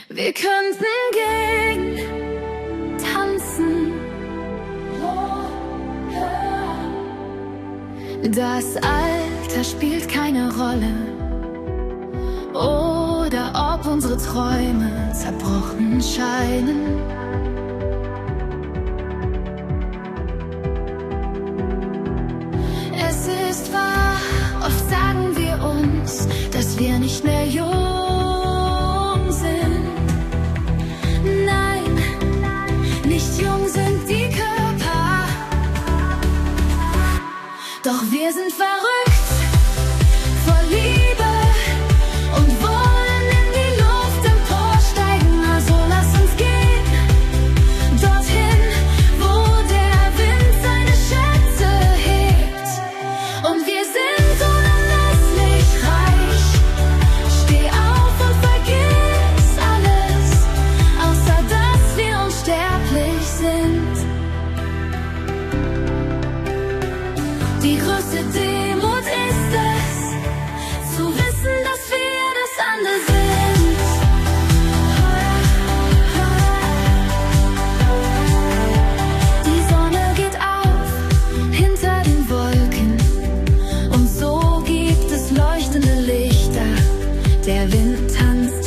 Wir könnten gehen, tanzen. Das Alter spielt keine Rolle. Oder ob unsere Träume zerbrochen scheinen. Es ist wahr, oft sagen wir uns, dass wir nicht mehr jung sind. Nein, nicht jung sind die Körper. Doch wir sind verrückt vor Liebe und wollen in die Luft emporsteigen. Also lass uns gehen, dorthin, wo der Wind seine Schätze hebt. Und wir sind unermesslich reich. Steh auf und vergiss alles, außer dass wir unsterblich sind. Die größte Demut ist es, zu wissen, dass wir das andere sind. Die Sonne geht auf hinter den Wolken und so gibt es leuchtende Lichter. Der Wind tanzt